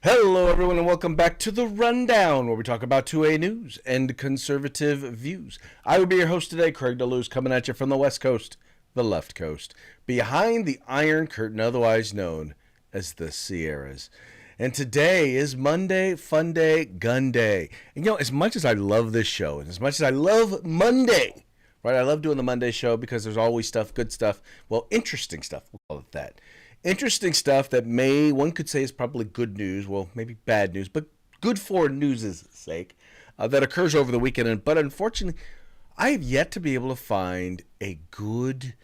Hello, everyone, and welcome back to the Rundown, where we talk about 2A news and conservative views. I will be your host today, Craig DeLuz, coming at you from the West Coast, the left coast, behind the Iron Curtain, otherwise known as the Sierras. And today is Monday, Fun Day, Gun Day. And as much as I love this show, and as much as I love Monday, right? I love doing the Monday show because there's always stuff, good stuff, well, interesting stuff, we'll call it that. Interesting stuff that one could say is probably good news, well, maybe bad news, but good for news' sake, that occurs over the weekend. But unfortunately, I have yet to be able to find a good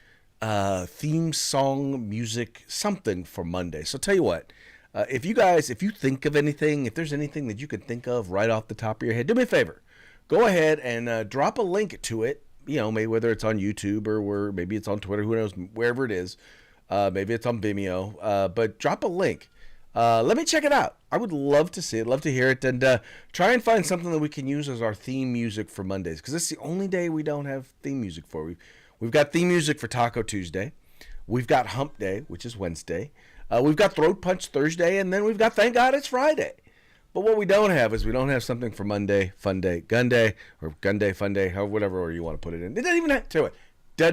theme song, music, something for Monday. So tell you what, if you think of anything, if there's anything that you can think of right off the top of your head, do me a favor. Go ahead and drop a link to it, maybe whether it's on YouTube or maybe it's on Twitter, who knows, wherever it is. Maybe it's on Vimeo, but drop a link. Let me check it out. I would love to see it, love to hear it, and try and find something that we can use as our theme music for Mondays, because it's the only day we don't have theme music for. We've got theme music for Taco Tuesday. We've got Hump Day, which is Wednesday. We've got Throat Punch Thursday, and then we've got Thank God It's Friday. But what we don't have is we don't have something for Monday, Fun Day, Gun Day, or Gun Day, Fun Day, however, whatever order you want to put it in. It doesn't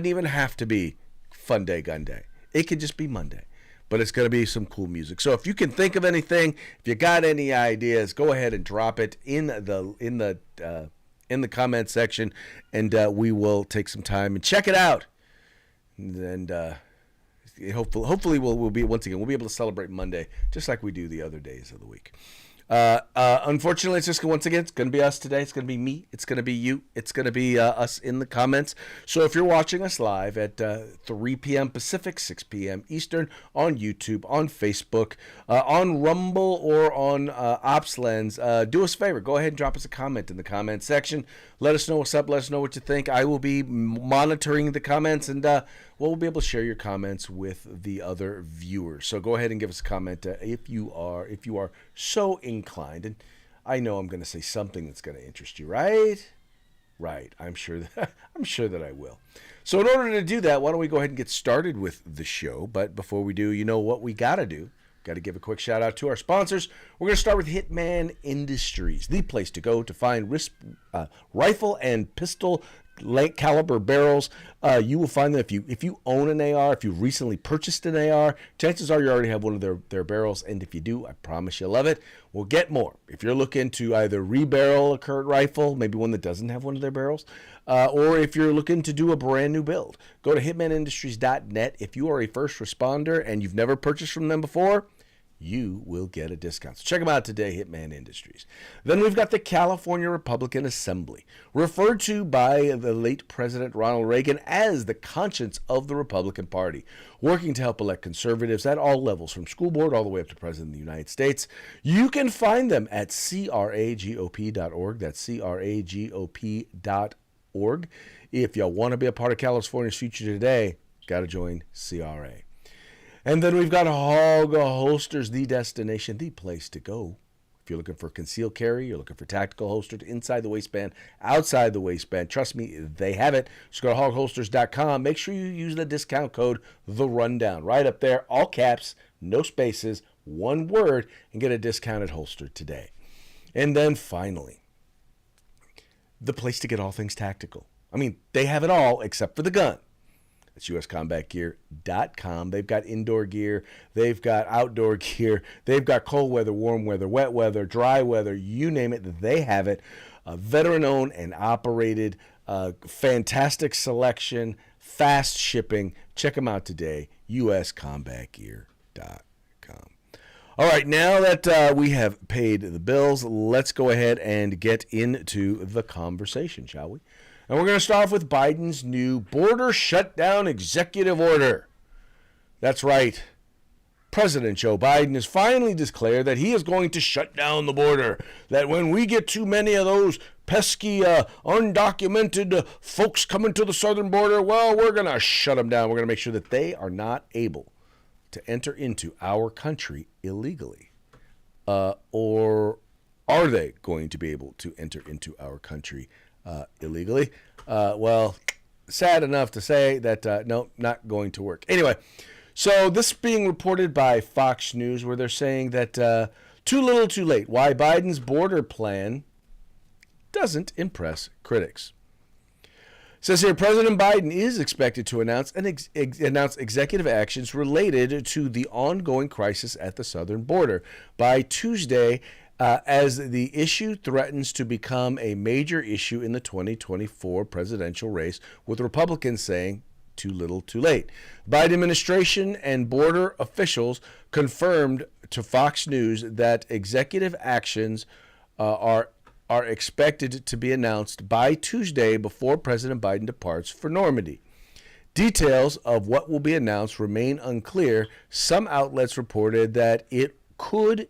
even have to be Fun Day, Gun Day. It could just be Monday, but it's going to be some cool music. So if you can think of anything, if you got any ideas, go ahead and drop it in the comment section, and we will take some time and check it out. And hopefully we'll be able to celebrate Monday just like we do the other days of the week. Unfortunately, it's just once again, it's going to be us today. It's going to be me. It's going to be you. It's going to be us in the comments. So if you're watching us live at 3 p.m. Pacific, 6 p.m. Eastern on YouTube, on Facebook, on Rumble, or on OpsLens, do us a favor. Go ahead and drop us a comment in the comment section. Let us know what's up. Let us know what you think. I will be monitoring the comments, and we'll be able to share your comments with the other viewers. So go ahead and give us a comment if you are so inclined. And I know I'm going to say something that's going to interest you, right? Right. I'm sure that I will. So in order to do that, why don't we go ahead and get started with the show? But before we do, you know what we got to do. Got to give a quick shout out to our sponsors. We're going to start with Hitman Industries, the place to go to find rifle and pistol caliber barrels. You will find that if you own an AR, if you recently purchased an AR, chances are you already have one of their barrels. And if you do, I promise you love it. We'll get more. If you're looking to either rebarrel a current rifle, maybe one that doesn't have one of their barrels, or if you're looking to do a brand new build, go to hitmanindustries.net. If you are a first responder and you've never purchased from them before, you will get a discount. So check them out today, Hitman Industries. Then we've got the California Republican Assembly, referred to by the late President Ronald Reagan as the conscience of the Republican Party, working to help elect conservatives at all levels, from school board all the way up to President of the United States. You can find them at cragop.org. That's cragop.org. If you want to be a part of California's future today, got to join CRA. And then we've got Hog Holsters, the destination, the place to go. If you're looking for concealed carry, you're looking for tactical holsters inside the waistband, outside the waistband, trust me, they have it. Just go to hogholsters.com. Make sure you use the discount code The Rundown right up there, all caps, no spaces, one word, and get a discounted holster today. And then finally, the place to get all things tactical. I mean, they have it all except for the gun. It's uscombatgear.com. They've got indoor gear. They've got outdoor gear. They've got cold weather, warm weather, wet weather, dry weather. You name it, they have it. Veteran-owned and operated. Fantastic selection. Fast shipping. Check them out today. uscombatgear.com. All right, now that we have paid the bills, let's go ahead and get into the conversation, shall we? And we're going to start off with Biden's new border shutdown executive order. That's right. President Joe Biden has finally declared that he is going to shut down the border. That when we get too many of those pesky, undocumented folks coming to the southern border, well, we're going to shut them down. We're going to make sure that they are not able to enter into our country illegally. Or are they going to be able to enter into our country illegally? Well, sad enough to say that no, not going to work. Anyway, so this being reported by Fox News, where they're saying that Too little, too late. Why Biden's border plan doesn't impress critics. It says here, President Biden is expected to announce executive actions related to the ongoing crisis at the southern border by Tuesday, as the issue threatens to become a major issue in the 2024 presidential race, with Republicans saying too little, too late. The Biden administration and border officials confirmed to Fox News that executive actions are expected to be announced by Tuesday before President Biden departs for Normandy. Details of what will be announced remain unclear. Some outlets reported that it could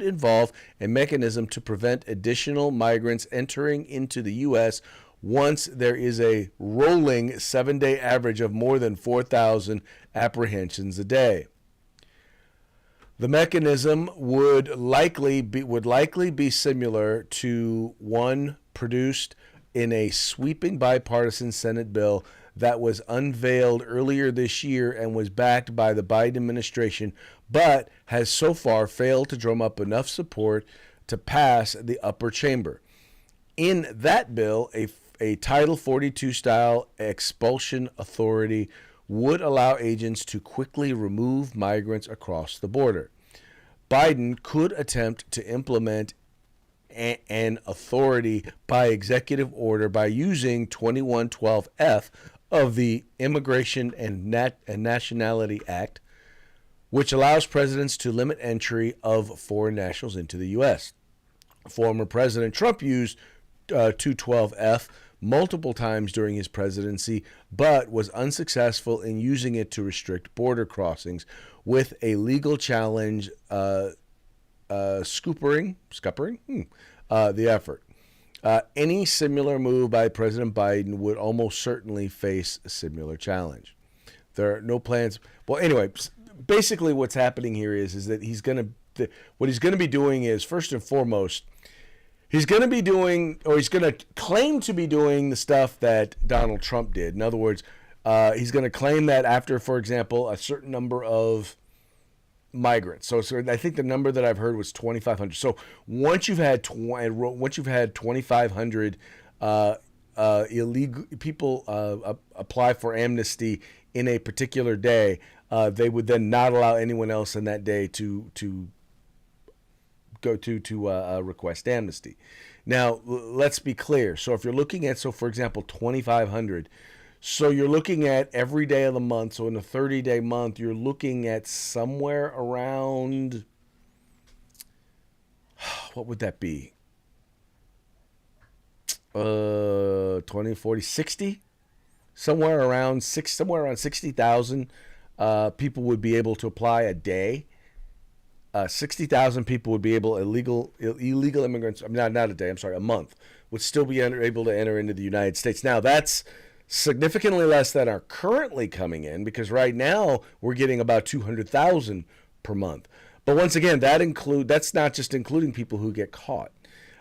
involve a mechanism to prevent additional migrants entering into the U.S. once there is a rolling 7-day average of more than 4,000 apprehensions a day. The mechanism would likely be similar to one produced in a sweeping bipartisan Senate bill that was unveiled earlier this year and was backed by the Biden administration, but has so far failed to drum up enough support to pass the upper chamber. In that bill, a Title 42 style expulsion authority would allow agents to quickly remove migrants across the border. Biden could attempt to implement an authority by executive order by using 2112F of the Immigration and Nationality Act, which allows presidents to limit entry of foreign nationals into the U.S. Former President Trump used 212F multiple times during his presidency, but was unsuccessful in using it to restrict border crossings, with a legal challenge scuppering the effort. Any similar move by President Biden would almost certainly face a similar challenge. There are no plans. Well, anyway, basically what's happening here is that what he's going to be doing is, first and foremost, he's going to claim to be doing the stuff that Donald Trump did. In other words, he's going to claim that after, for example, a certain number of migrants. So I think the number that I've heard was 2,500. So once you've had 2,500 illegal people apply for amnesty in a particular day, they would then not allow anyone else in that day to go to request amnesty. Now, let's be clear. So if you're looking at, for example, 2,500, so you're looking at every day of the month. So in a 30-day month, you're looking at somewhere around, what would that be? 20, 40, 60? Somewhere around 60,000 people would be able to apply a day. 60,000 people would be able, illegal immigrants, not a day, I'm sorry, a month, would still be able to enter into the United States. Now, that's significantly less than are currently coming in, because right now we're getting about 200,000 per month. But once again, that's not just including people who get caught.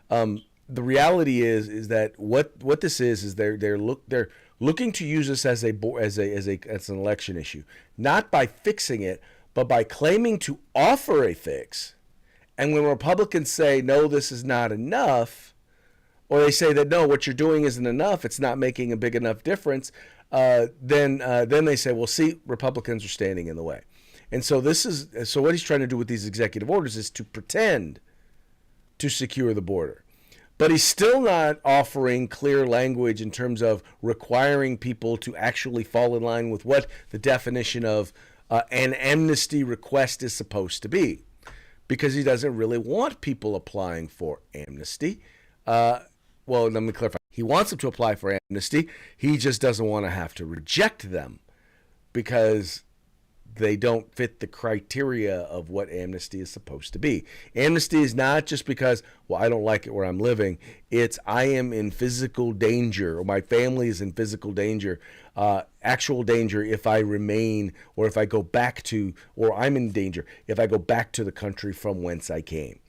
The reality is that what this is they're looking to use this as an election issue, not by fixing it, but by claiming to offer a fix. And when Republicans say, no, this is not enough, or they say that, no, what you're doing isn't enough, it's not making a big enough difference, then they say, well, see, Republicans are standing in the way. And so what he's trying to do with these executive orders is to pretend to secure the border. But he's still not offering clear language in terms of requiring people to actually fall in line with what the definition of an amnesty request is supposed to be, because he doesn't really want people applying for amnesty. Well, let me clarify. He wants them to apply for amnesty. He just doesn't want to have to reject them because they don't fit the criteria of what amnesty is supposed to be. Amnesty is not just because, well, I don't like it where I'm living. It's I am in physical danger, or my family is in physical danger, actual danger if I remain, or if I go back to, or I'm in danger if I go back to the country from whence I came.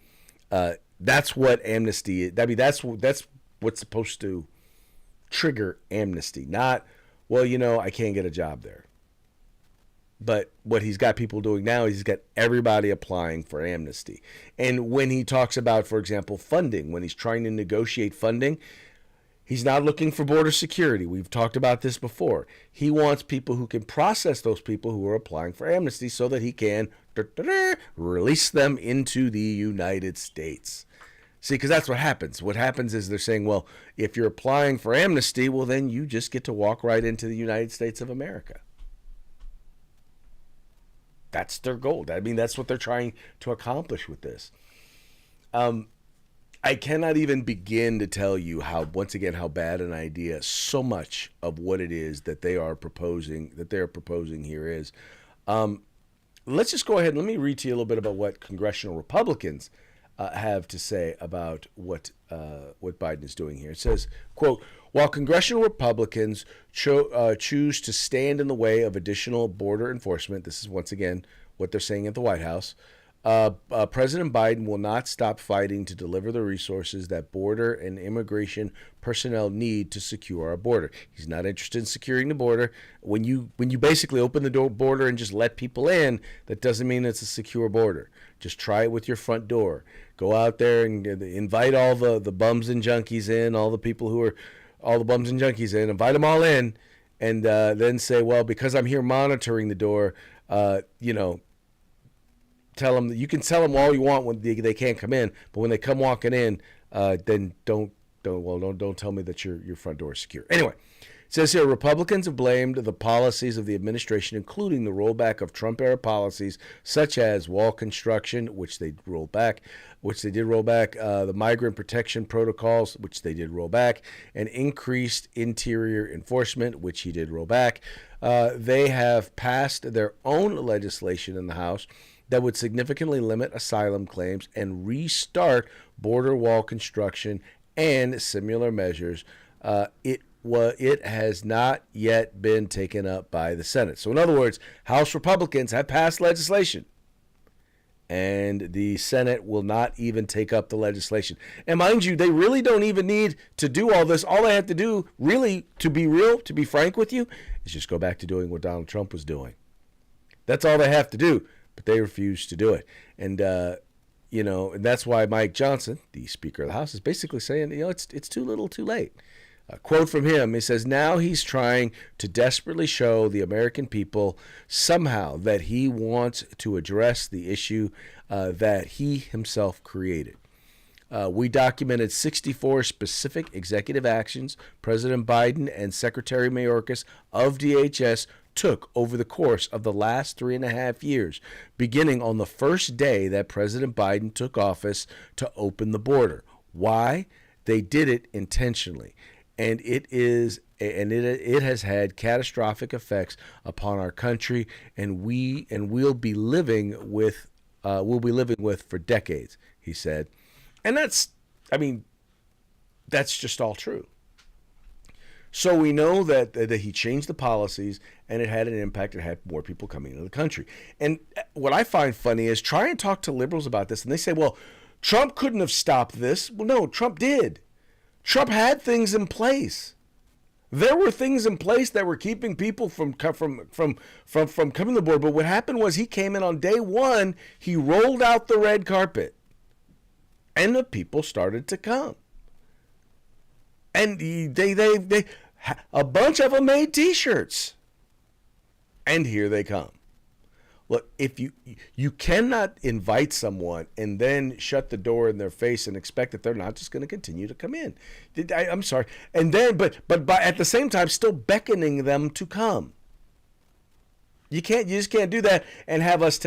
That's what amnesty is. I mean, that's what's supposed to trigger amnesty. Not, well, I can't get a job there. But what he's got people doing now is he's got everybody applying for amnesty. And when he talks about, for example, funding, when he's trying to negotiate funding, he's not looking for border security. We've talked about this before. He wants people who can process those people who are applying for amnesty so that he can release them into the United States. See, because that's what happens. What happens is they're saying, well, if you're applying for amnesty, well, then you just get to walk right into the United States of America. That's their goal. I mean, that's what they're trying to accomplish with this. I cannot even begin to tell you how bad an idea so much of what it is that they are proposing here is. Let's just go ahead and let me read to you a little bit about what congressional Republicans have to say about what Biden is doing here. It says, quote, while congressional Republicans choose to stand in the way of additional border enforcement, this is once again what they're saying at the White House, President Biden will not stop fighting to deliver the resources that border and immigration personnel need to secure our border. He's not interested in securing the border. When you basically open the border and just let people in, that doesn't mean it's a secure border. Just try it with your front door. Go out there and invite all the bums and junkies in, all the bums and junkies in, invite them all in, and then say, well, because I'm here monitoring the door, tell them that you can tell them all you want when they can't come in, but when they come walking in, then don't tell me that your front door is secure. Anyway, it says here, Republicans have blamed the policies of the administration, including the rollback of Trump-era policies such as wall construction, which they did roll back, the migrant protection protocols, which they did roll back, and increased interior enforcement, which he did roll back. They have passed their own legislation in the House that would significantly limit asylum claims and restart border wall construction and similar measures. It has not yet been taken up by the Senate. So in other words, House Republicans have passed legislation, and the Senate will not even take up the legislation. And mind you, they really don't even need to do all this. All they have to do, really, to be frank with you, is just go back to doing what Donald Trump was doing. That's all they have to do, but they refuse to do it. And, and that's why Mike Johnson, the Speaker of the House, is basically saying, it's too little too late. A quote from him, he says, now he's trying to desperately show the American people somehow that he wants to address the issue that he himself created. We documented 64 specific executive actions President Biden and Secretary Mayorkas of DHS took over the course of the last 3.5 years, beginning on the first day that President Biden took office to open the border. Why? They did it intentionally. And it has had catastrophic effects upon our country, and we'll be living with for decades, he said. And that's just all true. So we know that he changed the policies, and it had an impact. It had more people coming into the country. And what I find funny is try and talk to liberals about this, and they say, well, Trump couldn't have stopped this. Well, no, Trump did. Trump had things in place. There were things in place that were keeping people from coming to the board. But what happened was he came in on day one. He rolled out the red carpet, and the people started to come. And they a bunch of them made T-shirts, and here they come. Look, if you cannot invite someone and then shut the door in their face and expect that they're not just going to continue to come in. I'm sorry. And then, but at the same time, still beckoning them to come. You just can't do that and have us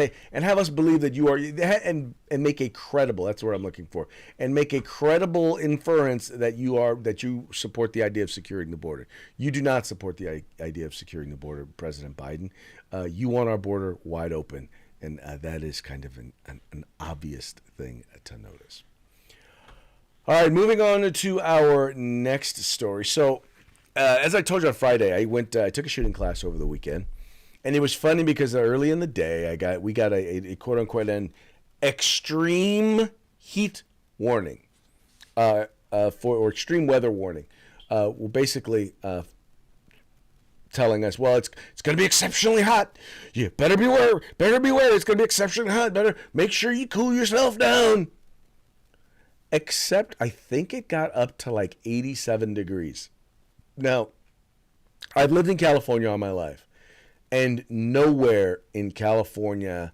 believe that you are and make a credible. That's what I'm looking for, and make a credible inference that you support the idea of securing the border. You do not support the idea of securing the border, President Biden. You want our border wide open, and that is kind of an obvious thing to notice. All right, moving on to our next story. So, as I told you on Friday, I took a shooting class over the weekend. And it was funny because early in the day, we got a quote unquote an extreme heat warning, or extreme weather warning. Basically, telling us, well, it's going to be exceptionally hot. You better beware. Better beware. It's going to be exceptionally hot. Better make sure you cool yourself down. Except I think it got up to like 87 degrees. Now, I've lived in California all my life, and nowhere in California,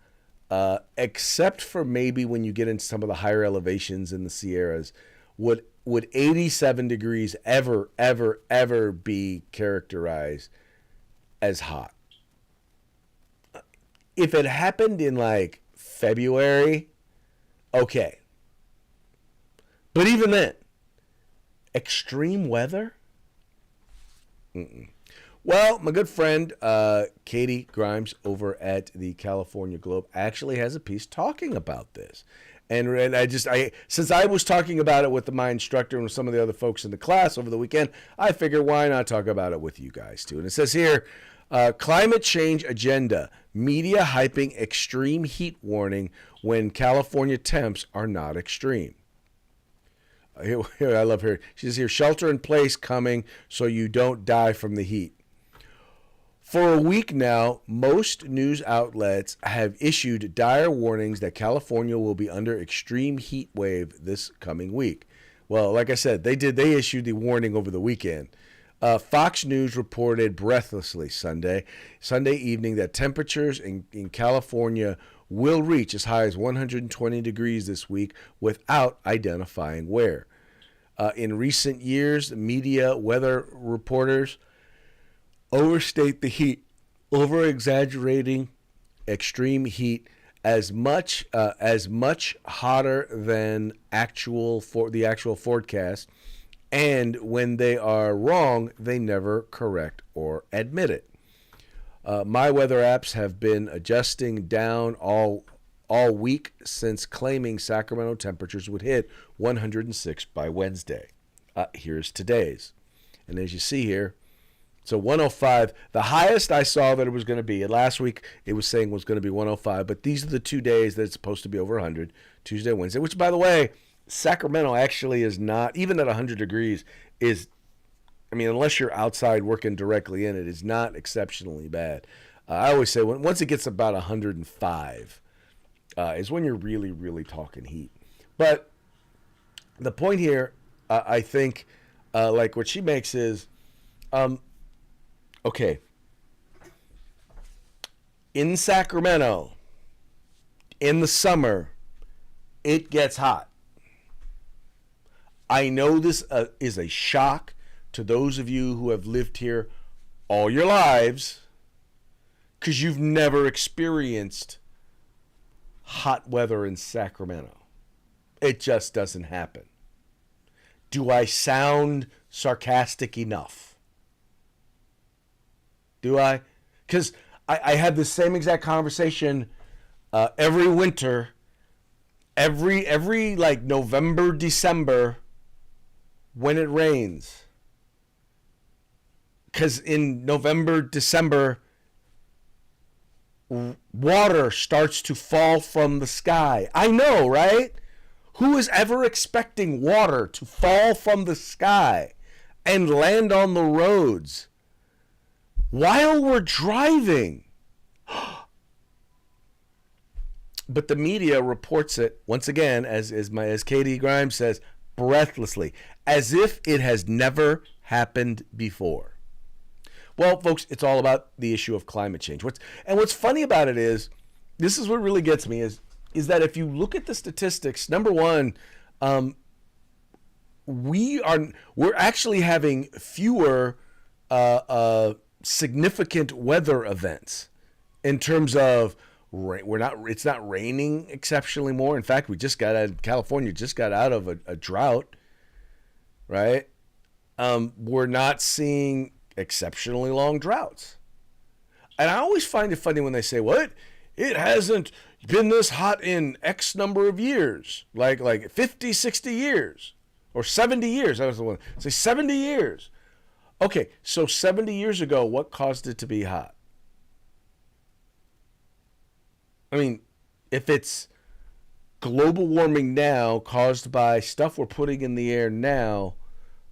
except for maybe when you get into some of the higher elevations in the Sierras, would 87 degrees ever be characterized as hot. If it happened in like February, okay. But even then, extreme weather? Mm-mm. Well, my good friend Katie Grimes over at the California Globe actually has a piece talking about this. And since I was talking about it with my instructor and with some of the other folks in the class over the weekend, I figured why not talk about it with you guys too. And it says here, climate change agenda, media hyping extreme heat warning when California temps are not extreme. Here, I love her. She says here, shelter in place coming so you don't die from the heat. For a week now, most news outlets have issued dire warnings that California will be under extreme heat wave this coming week. Well, like I said, they issued the warning over the weekend. Fox News reported breathlessly Sunday evening that temperatures in California will reach as high as 120 degrees this week without identifying where. In recent years, media weather reporters overstate the heat, over-exaggerating extreme heat as much hotter than the actual forecast, and when they are wrong, they never correct or admit it. My weather apps have been adjusting down all week since claiming Sacramento temperatures would hit 106 by Wednesday. Here's today's, and as you see here, so 105, the highest I saw that it was going to be. And last week it was saying was going to be 105, but these are the 2 days that it's supposed to be over 100, Tuesday and Wednesday, which, by the way, Sacramento actually is not, even at 100 degrees, unless you're outside working directly in it, is not exceptionally bad. I always say once it gets about 105 is when you're really, really talking heat. But the point here, I think, like what she makes is, okay, in Sacramento, in the summer, it gets hot. I know this is a shock to those of you who have lived here all your lives because you've never experienced hot weather in Sacramento. It just doesn't happen. Do I sound sarcastic enough? Do I? Because I had the same exact conversation every winter, every like November, December, when it rains. Because in November, December, water starts to fall from the sky. I know, right? Who is ever expecting water to fall from the sky and land on the roads while we're driving? But the media reports it, once again, as Katie Grimes says, breathlessly, as if it has never happened before. Well, folks, it's all about the issue of climate change. What's funny about it is, this is what really gets me, is that if you look at the statistics, number one, we're actually having fewer significant weather events in terms of it's not raining exceptionally more. In fact, California just got out of a drought, right? We're not seeing exceptionally long droughts. And I always find it funny when they say, well, it hasn't been this hot in X number of years, like 50, 60 years or 70 years. I was the one say 70 years. Okay, so 70 years ago, what caused it to be hot? I mean, if it's global warming now caused by stuff we're putting in the air now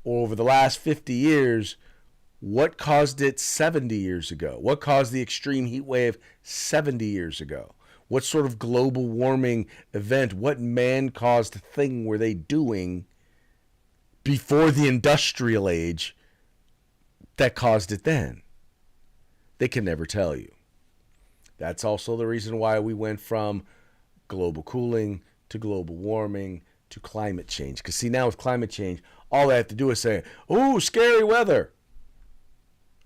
or over the last 50 years, What caused it 70 years ago? What caused the extreme heat wave 70 years ago? What sort of global warming event, what man-caused thing were they doing before the industrial age that caused it then? They can never tell you. That's also the reason why we went from global cooling to global warming to climate change. Because see, now with climate change, all they have to do is say, "Oh, scary weather,"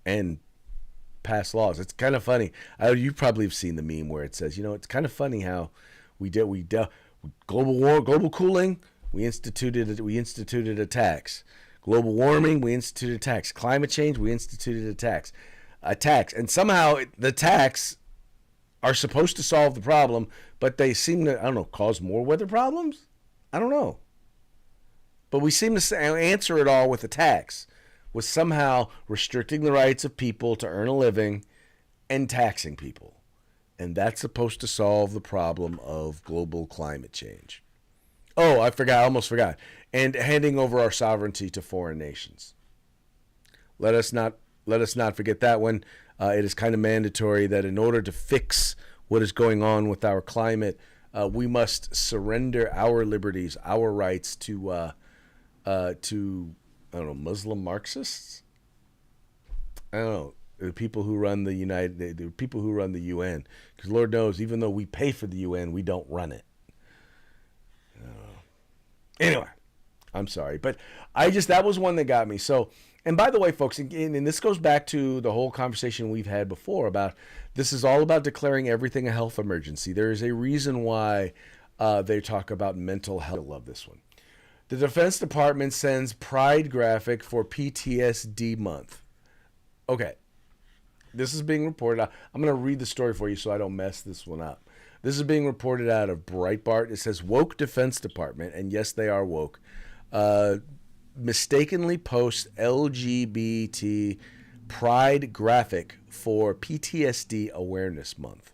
and pass laws. It's kind of funny. You probably have seen the meme where it says, it's kind of funny how global cooling, we instituted a tax. Global warming, we instituted a tax. Climate change, we instituted a tax, and somehow the tax are supposed to solve the problem, but they seem to, cause more weather problems? I don't know. But we seem to answer it all with a tax, with somehow restricting the rights of people to earn a living and taxing people. And that's supposed to solve the problem of global climate change. Oh, I almost forgot. And handing over our sovereignty to foreign nations. Let us not forget that one. It is kind of mandatory that in order to fix what is going on with our climate, we must surrender our liberties, our rights to Muslim Marxists. I don't know, the people who run the people who run the UN. Because Lord knows, even though we pay for the UN, we don't run it. Anyway, I'm sorry, but that was one that got me. So, and by the way, folks, and this goes back to the whole conversation we've had before about this is all about declaring everything a health emergency. There is a reason why they talk about mental health. I love this one. The Defense Department sends Pride graphic for PTSD month. Okay, this is being reported out. I'm going to read the story for you so I don't mess this one up. This is being reported out of Breitbart. It says woke Defense Department, and yes, they are woke, mistakenly posts LGBT Pride graphic for PTSD Awareness Month.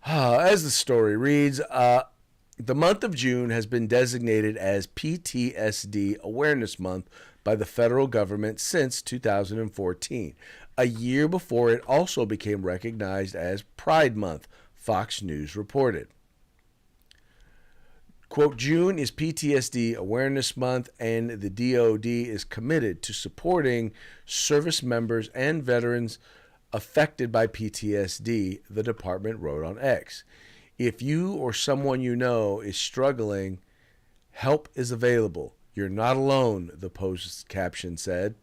As the story reads, the month of June has been designated as PTSD Awareness Month by the federal government since 2014, a year before it also became recognized as Pride Month, Fox News reported. Quote, June is PTSD Awareness Month, and the DoD is committed to supporting service members and veterans affected by PTSD, the department wrote on X. If you or someone you know is struggling, help is available. You're not alone, the post caption said.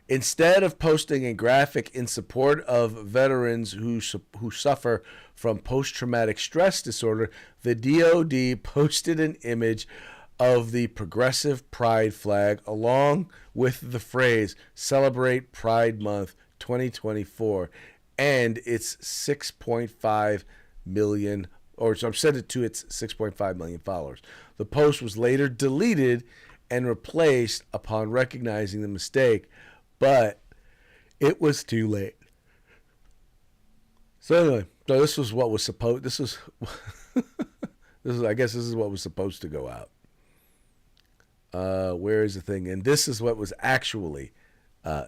Instead of posting a graphic in support of veterans who suffer from post-traumatic stress disorder, the DoD posted an image of the progressive pride flag along with the phrase, Celebrate Pride Month 2024, and its 6.5 million, or so I've sent it to its 6.5 million followers. The post was later deleted and replaced upon recognizing the mistake, but it was too late. So anyway, this was what was supposed. This was I guess this is what was supposed to go out. Where is the thing? And this is what was actually.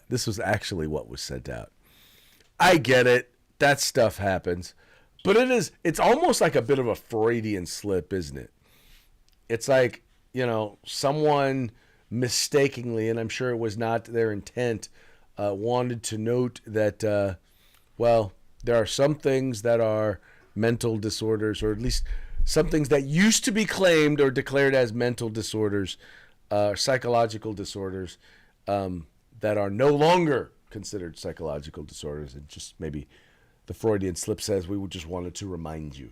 This was actually what was sent out. I get it. That stuff happens. But it's almost like a bit of a Freudian slip, isn't it? It's like, someone mistakenly, and I'm sure it was not their intent, wanted to note that, there are some things that are mental disorders, or at least some things that used to be claimed or declared as mental disorders, psychological disorders, that are no longer considered psychological disorders. And just maybe the Freudian slip says we just wanted to remind you.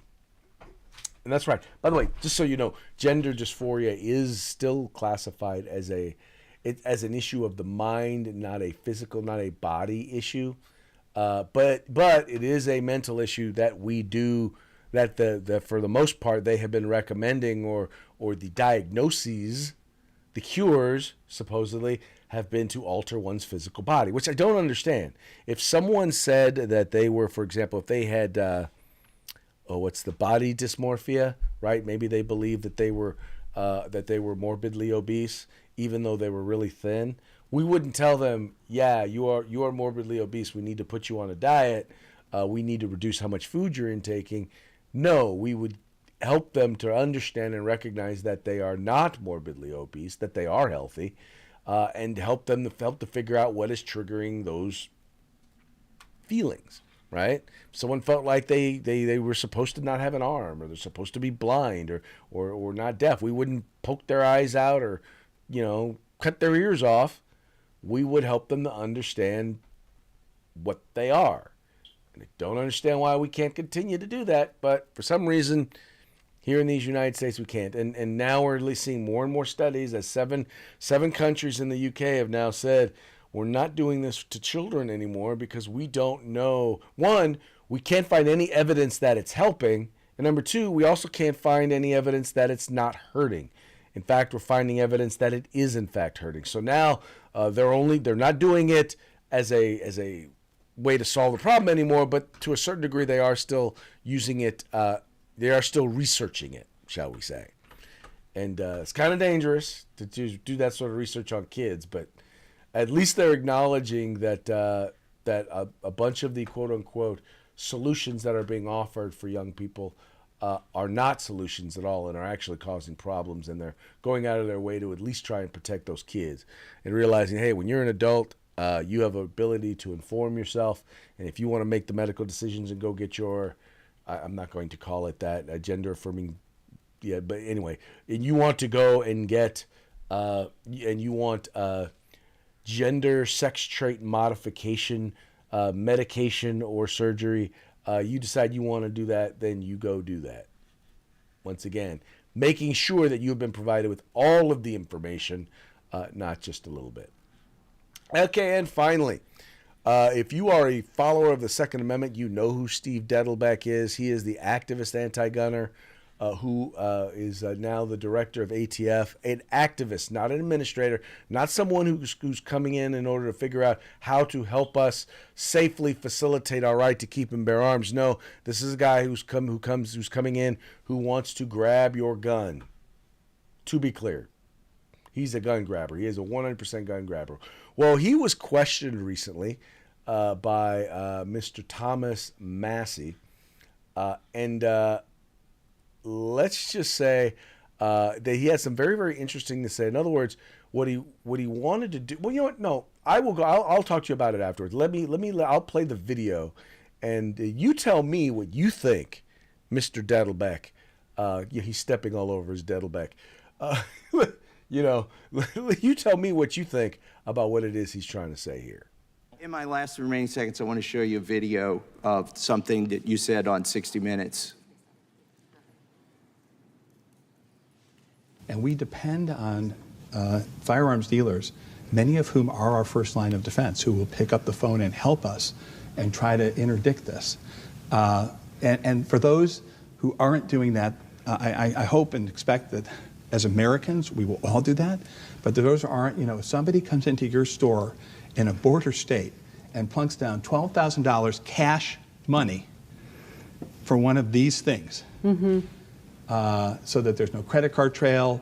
And that's right. By the way, just so you know, gender dysphoria is still classified as an issue of the mind, not a physical, not a body issue. But it is a mental issue that we do, that for the most part they have been recommending, or the diagnoses, the cures supposedly have been to alter one's physical body, which I don't understand. If someone said that they were, for example, if they had what's the body dysmorphia, right? Maybe they believed that they were morbidly obese, even though they were really thin. We wouldn't tell them, yeah, you are morbidly obese. We need to put you on a diet. We need to reduce how much food you're intaking. No, we would help them to understand and recognize that they are not morbidly obese, that they are healthy, and help them to figure out what is triggering those feelings, right? If someone felt like they were supposed to not have an arm, or they're supposed to be blind, or not deaf, we wouldn't poke their eyes out or, cut their ears off. We would help them to understand what they are. And I don't understand why we can't continue to do that, but for some reason, here in these United States, we can't. And now we're at least seeing more and more studies as seven countries in the UK have now said, we're not doing this to children anymore because we don't know. One, we can't find any evidence that it's helping. And number two, we also can't find any evidence that it's not hurting. In fact, we're finding evidence that it is in fact hurting. So now they're not doing it as a way to solve the problem anymore, but to a certain degree they are still using it. They are still researching it, shall we say. And it's kind of dangerous to do that sort of research on kids, but at least they're acknowledging that a bunch of the quote-unquote solutions that are being offered for young people are not solutions at all and are actually causing problems, and they're going out of their way to at least try and protect those kids and realizing, hey, when you're an adult, you have an ability to inform yourself, and if you want to make the medical decisions and go get your, I'm not going to call it that, a gender-affirming, yeah, but anyway, and you want to go and get, and you want gender sex trait modification, medication or surgery, you decide you want to do that, then you go do that. Once again, making sure that you've been provided with all of the information, not just a little bit. Okay, and finally, if you are a follower of the Second Amendment, you know who Steve Dettelbeck is. He is the activist anti-gunner who is now the director of ATF, an activist, not an administrator, not someone who's coming in order to figure out how to help us safely facilitate our right to keep and bear arms. No, this is a guy who's coming in who wants to grab your gun. To be clear, he's a gun grabber. He is a 100% gun grabber. Well, he was questioned recently by Mr. Thomas Massey, and let's just say that he had some very, very interesting to say. In other words, what he wanted to do. Well, you know what? No, I will go. I'll talk to you about it afterwards. I'll play the video, and you tell me what you think, Mr. Dettelbeck. Yeah, he's stepping all over his Dettelbeck. You tell me what you think about what it is he's trying to say here. In my last remaining seconds, I want to show you a video of something that you said on 60 Minutes. And we depend on firearms dealers, many of whom are our first line of defense, who will pick up the phone and help us and try to interdict this. And for those who aren't doing that, I hope and expect that as Americans, we will all do that. But those who aren't, if somebody comes into your store in a border state and plunks down $12,000 cash money for one of these things, so that there's no credit card trail,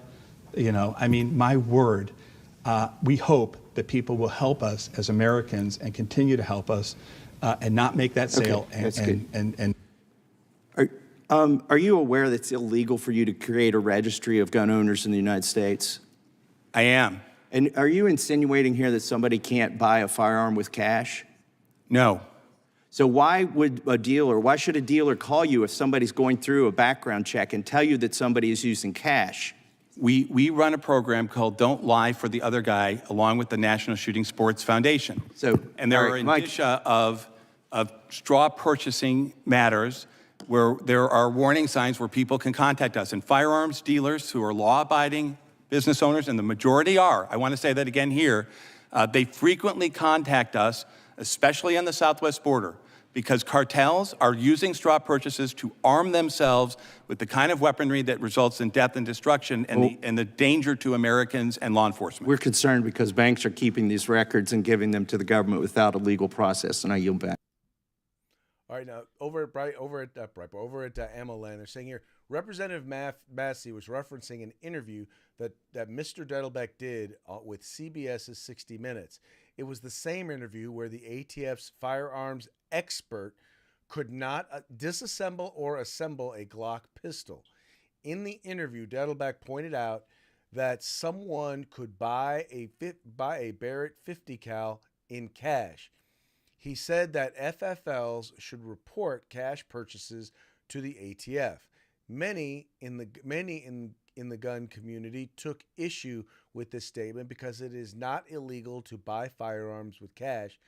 my word, we hope that people will help us as Americans and continue to help us and not make that sale. Okay, Are you aware that it's illegal for you to create a registry of gun owners in the United States? I am. And are you insinuating here that somebody can't buy a firearm with cash? No. So why should a dealer call you if somebody's going through a background check and tell you that somebody is using cash? We run a program called Don't Lie for the Other Guy, along with the National Shooting Sports Foundation. And there are indicia of straw purchasing matters where there are warning signs where people can contact us. And firearms dealers who are law-abiding business owners, and the majority are, I want to say that again here, they frequently contact us, especially on the southwest border, because cartels are using straw purchases to arm themselves with the kind of weaponry that results in death and destruction and the danger to Americans and law enforcement. We're concerned because banks are keeping these records and giving them to the government without a legal process, and I yield back. All right, now over at AmmoLand, they're saying here, Representative Massey was referencing an interview that Mr. Dettelbeck did with CBS's 60 Minutes. It was the same interview where the ATF's firearms expert could not disassemble or assemble a Glock pistol. In the interview, Dettelbeck pointed out that someone could buy a Barrett 50 cal in cash. He said that FFLs should report cash purchases to the ATF. Many in the gun community took issue with this statement because it is not illegal to buy firearms with cash,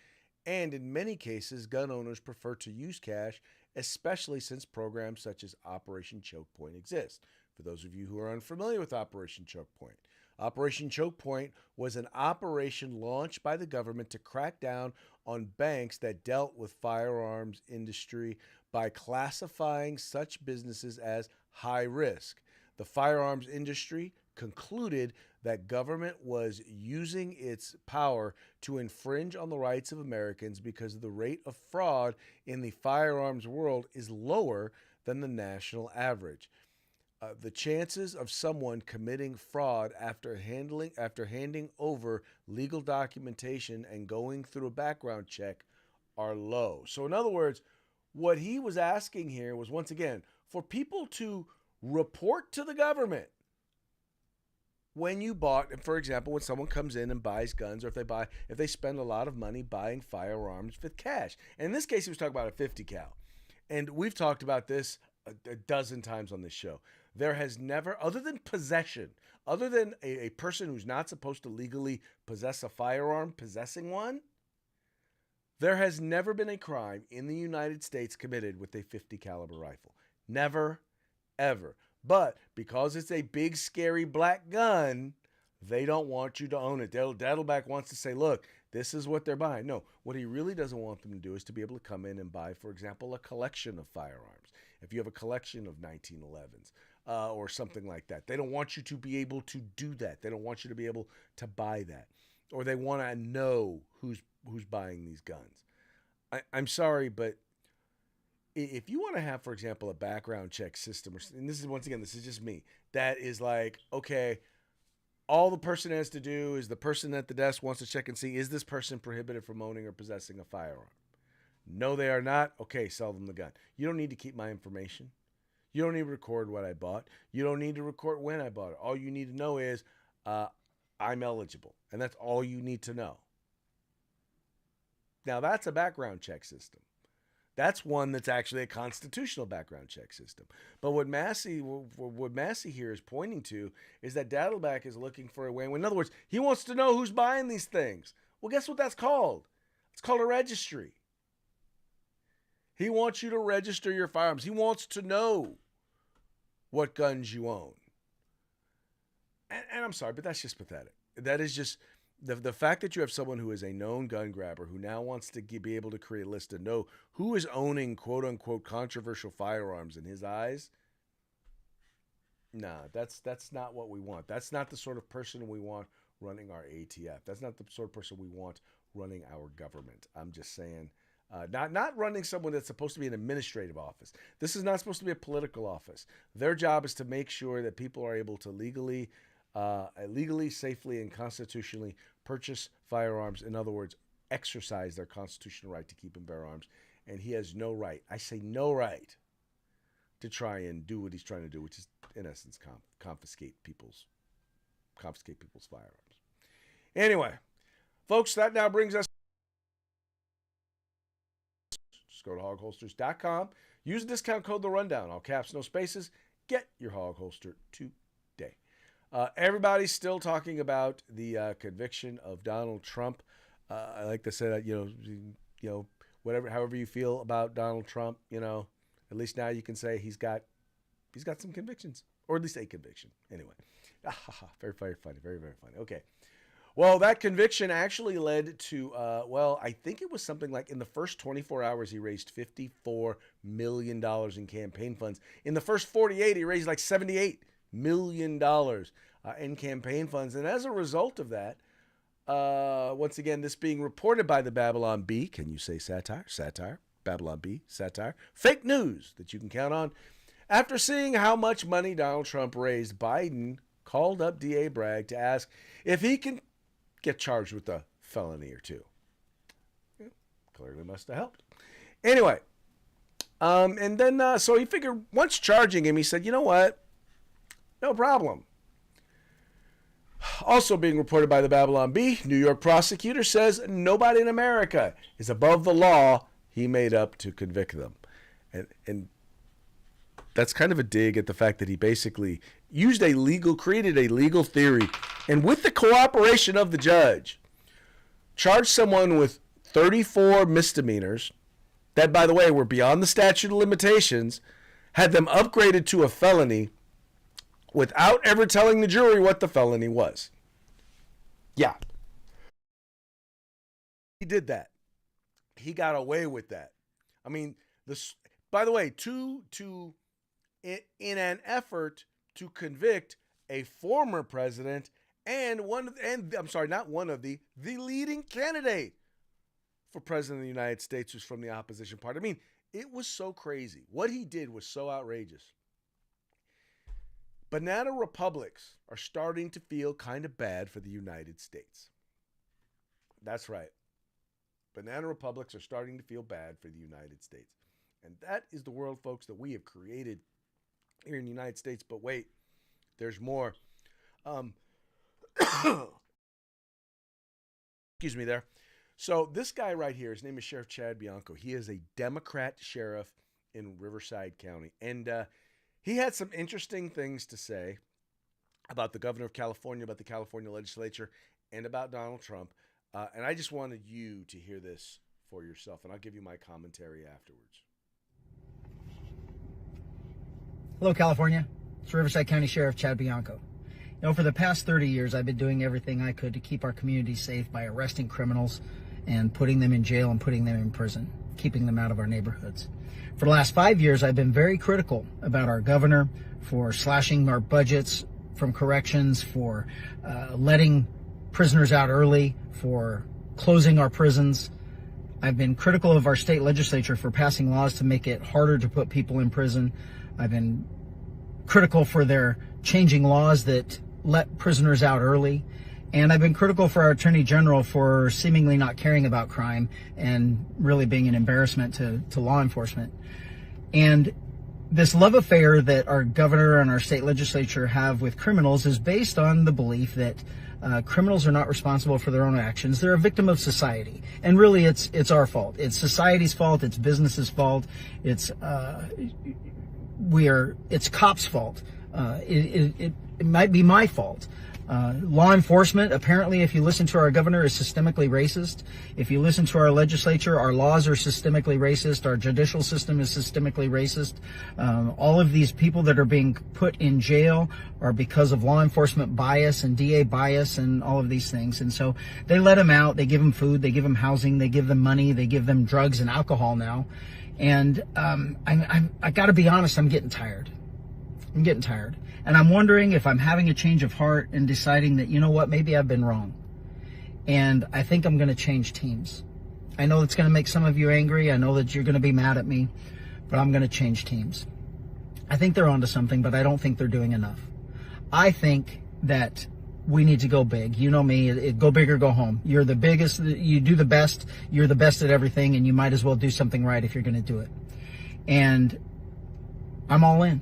and in many cases, gun owners prefer to use cash, especially since programs such as Operation Choke Point exist. For those of you who are unfamiliar with Operation Choke Point, Operation Choke Point was an operation launched by the government to crack down on banks that dealt with firearms industry by classifying such businesses as high risk. The firearms industry concluded that government was using its power to infringe on the rights of Americans because the rate of fraud in the firearms world is lower than the national average. The chances of someone committing fraud after handing over legal documentation and going through a background check are low. So in other words, what he was asking here was, once again, for people to report to the government when you bought, for example, when someone comes in and buys guns, or if they spend a lot of money buying firearms with cash. And in this case, he was talking about a 50 cal. And we've talked about this a dozen times on this show. There has never, other than possession, other than a person who's not supposed to legally possess a firearm, possessing one, there has never been a crime in the United States committed with a 50 caliber rifle. Never, ever. But because it's a big, scary black gun, they don't want you to own it. Dettelbeck wants to say, look, this is what they're buying. No, what he really doesn't want them to do is to be able to come in and buy, for example, a collection of firearms. If you have a collection of 1911s or something like that, they don't want you to be able to do that. They don't want you to be able to buy that. Or they want to know who's buying these guns. I'm sorry, but if you want to have, for example, a background check system, and this is, once again, this is just me, that is like, okay, all the person has to do is the person at the desk wants to check and see, is this person prohibited from owning or possessing a firearm? No, they are not. Okay, sell them the gun. You don't need to keep my information. You don't need to record what I bought. You don't need to record when I bought it. All you need to know is I'm eligible, and that's all you need to know. Now, that's a background check system. That's one that's actually a constitutional background check system. But what Massey here is pointing to is that Dettelbeck is looking for a way. In other words, he wants to know who's buying these things. Well, guess what that's called? It's called a registry. He wants you to register your firearms. He wants to know what guns you own. And I'm sorry, but that's just pathetic. That is just... The fact that you have someone who is a known gun grabber who now wants to be able to create a list and know who is owning quote-unquote controversial firearms in his eyes, nah, that's not what we want. That's not the sort of person we want running our ATF. That's not the sort of person we want running our government. I'm just saying, not running someone that's supposed to be an administrative office. This is not supposed to be a political office. Their job is to make sure that people are able to legally, safely, and constitutionally purchase firearms. In other words, exercise their constitutional right to keep and bear arms. And he has no right, I say no right, to try and do what he's trying to do, which is, in essence, confiscate people's firearms. Anyway, folks, that now brings us... Just go to hogholsters.com. Use the discount code The Rundown. All caps, no spaces. Get your hog holster today. Everybody's still talking about the conviction of Donald Trump. I like to say that, whatever, however you feel about Donald Trump, at least now you can say he's got some convictions, or at least a conviction. Anyway, very, very funny, very, very funny. Okay. Well, that conviction actually led to, I think it was something like in the first 24 hours, he raised $54 million in campaign funds. In the first 48, he raised like $78 million in campaign funds. And as a result of that, once again, this being reported by the Babylon Bee, can you say satire? Satire. Babylon Bee, satire. Fake news that you can count on. After seeing how much money Donald Trump raised, Biden called up DA Bragg to ask if he can get charged with a felony or two. Clearly must have helped. Anyway, and then so he figured once charging him, he said, you know what? No problem. Also being reported by the Babylon Bee, New York prosecutor says nobody in America is above the law he made up to convict them. And that's kind of a dig at the fact that he basically created a legal theory, and with the cooperation of the judge, charged someone with 34 misdemeanors that, by the way, were beyond the statute of limitations, had them upgraded to a felony without ever telling the jury what the felony was. Yeah. He did that. He got away with that. I mean, by the way, in an effort to convict a former president and the leading candidate for president of the United States who's from the opposition party. I mean, it was so crazy. What he did was so outrageous. Banana republics are starting to feel kind of bad for the United States. That's right. Banana republics are starting to feel bad for the United States. And that is the world, folks, that we have created here in the United States. But wait, there's more. Excuse me there. So this guy right here, his name is Sheriff Chad Bianco. He is a Democrat sheriff in Riverside County. And he had some interesting things to say about the governor of California, about the California legislature, and about Donald Trump. And I just wanted you to hear this for yourself, and I'll give you my commentary afterwards. Hello, California. It's Riverside County Sheriff Chad Bianco. You know, for the past 30 years, I've been doing everything I could to keep our community safe by arresting criminals and putting them in jail and putting them in prison, keeping them out of our neighborhoods. For the last 5 years, I've been very critical about our governor for slashing our budgets from corrections, for letting prisoners out early, for closing our prisons. I've been critical of our state legislature for passing laws to make it harder to put people in prison. I've been critical for their changing laws that let prisoners out early. And I've been critical for our Attorney General for seemingly not caring about crime and really being an embarrassment to law enforcement. And this love affair that our governor and our state legislature have with criminals is based on the belief that criminals are not responsible for their own actions. They're a victim of society. And really, it's our fault. It's society's fault. It's business's fault. It's cops' fault. It might be my fault. Law enforcement, apparently, if you listen to our governor, is systemically racist. If you listen to our legislature, our laws are systemically racist. Our judicial system is systemically racist. All of these people that are being put in jail are because of law enforcement bias and DA bias and all of these things. And so they let them out. They give them food. They give them housing. They give them money. They give them drugs and alcohol now. And I got to be honest, I'm getting tired. I'm getting tired. And I'm wondering if I'm having a change of heart and deciding that, you know what, maybe I've been wrong. And I think I'm going to change teams. I know it's going to make some of you angry. I know that you're going to be mad at me, but I'm going to change teams. I think they're onto something, but I don't think they're doing enough. I think that we need to go big. You know me, go big or go home. You're the biggest, you do the best, you're the best at everything, and you might as well do something right if you're going to do it. And I'm all in.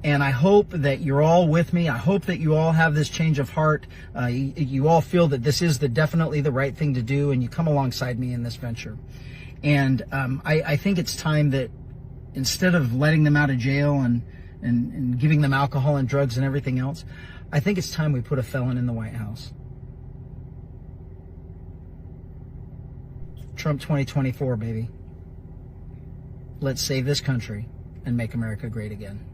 And I hope that you're all with me. I hope that you all have this change of heart. You all feel that this is definitely the right thing to do, and you come alongside me in this venture. And I think it's time that instead of letting them out of jail and giving them alcohol and drugs and everything else, I think it's time we put a felon in the White House. Trump 2024, baby. Let's save this country and make America great again.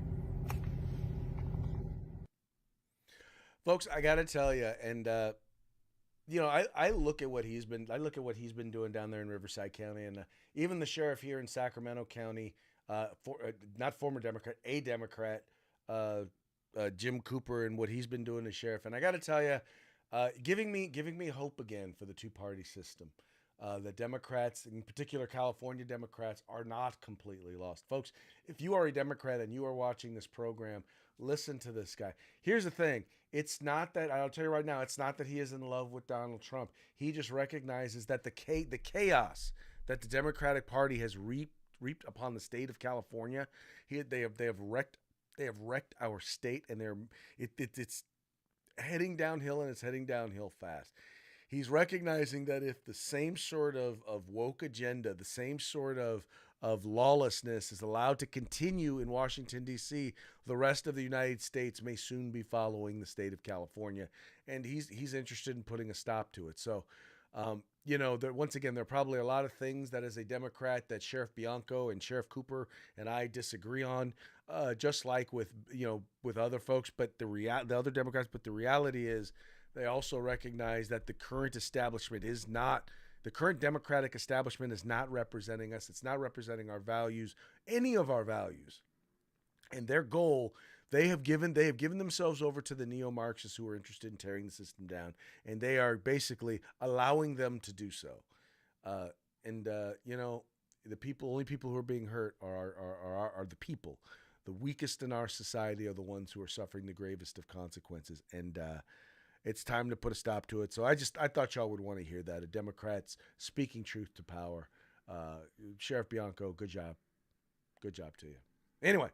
Folks, I got to tell you, and you know, I look at what he's been doing down there in Riverside County, and even the sheriff here in Sacramento County, not former Democrat, a Democrat, Jim Cooper, and what he's been doing as sheriff. And I got to tell you, giving me hope again for the two-party system. The Democrats, in particular California Democrats, are not completely lost. Folks, if you are a Democrat and you are watching this program, listen to this guy. Here's the thing. It's not that, I'll tell you right now, it's not that he is in love with Donald Trump. He just recognizes that the chaos that the Democratic Party has reaped upon the state of California, they have wrecked our state, and it's heading downhill, and it's heading downhill fast. He's recognizing that if the same sort of woke agenda, the same sort of lawlessness is allowed to continue in Washington, D.C., the rest of the United States may soon be following the state of California. And he's interested in putting a stop to it. So, once again, there are probably a lot of things that as a Democrat that Sheriff Bianco and Sheriff Cooper and I disagree on, just like with other folks, but the other Democrats. But the reality is, they also recognize that the current Democratic establishment is not representing us. It's not representing our values, any of our values. And their goal, they have given themselves over to the neo-Marxists who are interested in tearing the system down, and they are basically allowing them to do so. The only people who are being hurt are the people. The weakest in our society are the ones who are suffering the gravest of consequences. And it's time to put a stop to it. So I thought y'all would want to hear that. A Democrat's speaking truth to power. Sheriff Bianco, good job. Good job to you. Anyway,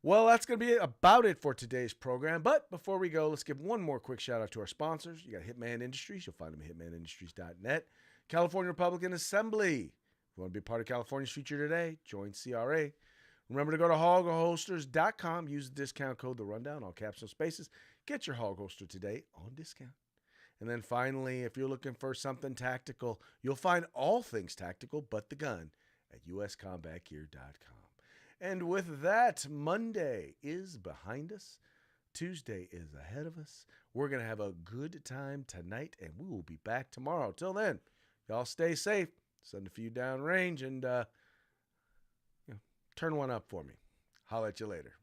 well, that's going to be about it for today's program. But before we go, let's give one more quick shout out to our sponsors. You got Hitman Industries. You'll find them at hitmanindustries.net. California Republican Assembly. If you want to be part of California's future today, join CRA. Remember to go to hogholsters.com. Use the discount code The Rundown, all caps, no spaces. Get your hog holster today on discount. And then finally, if you're looking for something tactical, you'll find all things tactical but the gun at uscombatgear.com. And with that, Monday is behind us. Tuesday is ahead of us. We're going to have a good time tonight, and we will be back tomorrow. Till then, y'all stay safe. Send a few down range and turn one up for me. Holler at you later.